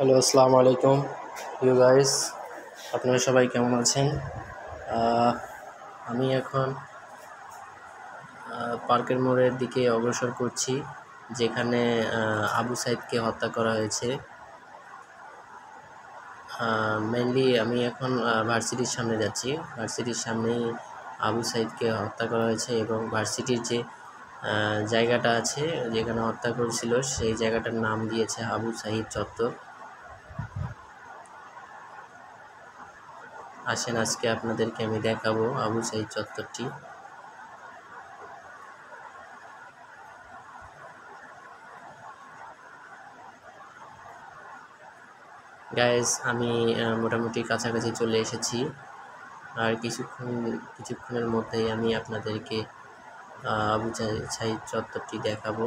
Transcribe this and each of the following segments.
Hello, আসসালামু আলাইকুম you guys. আপনারা সবাই কেমন আছেন? আহ, আমি এখন পার্কের মোড়ের দিকে অগ্রসর করছি, যেখানে আবু সাইদকে হত্যা করা হয়েছে। মেনলি আমি এখন ভার্সিটির সামনে যাচ্ছি। ভার্সিটির সামনেই আবু সাইদকে হত্যা করা হয়েছে এবং ভার্সিটির যে জায়গাটা আছে যেখানে হত্যা করেছিল সেই জায়গাটার নাম দিয়েছে আবু সাইদ চত্বর। আসেন আজকে আপনাদেরকে আমি দেখাবো আবু সাইদ চত্বরটি। গাইস, আমি মোটামুটি কাছাকাছি চলে এসেছি। আর কিছুক্ষণের মধ্যেই আমি আপনাদেরকে আবু সাইদ চত্বরটি দেখাবো।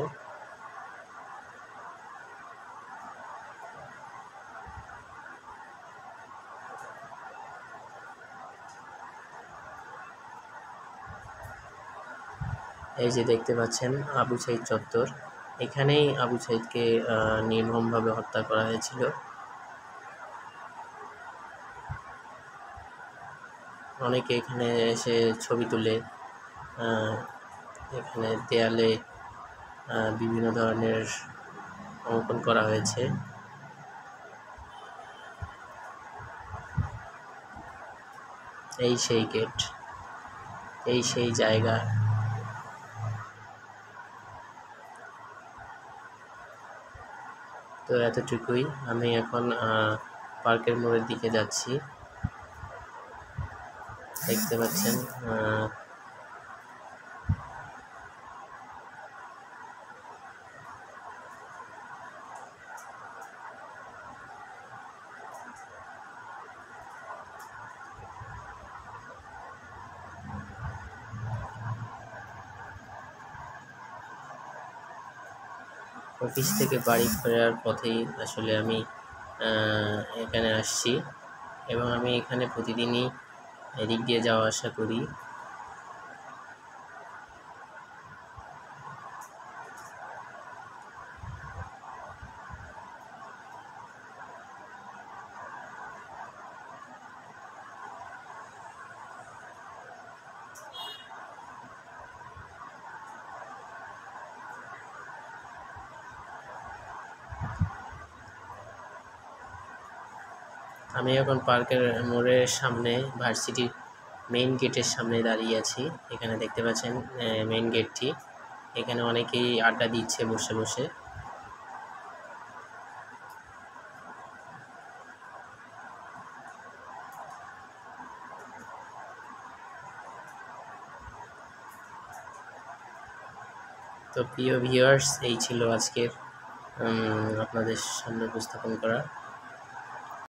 এই যে দেখতে পাচ্ছেন আবু সাইদ চত্বর, এখানেই আবু সাইদকে নির্মমভাবে হত্যা করা হয়েছিল। অনেকে এখানে এসে ছবি তুলে, এখানে দেয়ালে বিভিন্ন ধরনের অঙ্কন করা হয়েছে। এই সেই গেট, এই সেই জায়গা। তো এতটুকুই। আমি এখন পার্কের মোড়ের দিকে যাচ্ছি। দেখতে পাচ্ছেন অফিস থেকে বাড়ি ফেরার পথেই আসলে আমি এখানে আসছি এবং আমি এখানে প্রতিদিনই এদিক দিয়ে যাওয়া আসা করি। আমি এখন পার্কের মোড়ের সামনে ভার্সিটির মেইন গেটের সামনে দাঁড়িয়ে আছি। এখানে দেখতে পাচ্ছেন মেইন গেটটি। এখানে অনেকেই আড্ডা দিচ্ছে বসে বসে। তো প্রিয় ভিউয়ার্স, এই ছিল আজকের আপনাদের সামনে উপস্থাপন করা।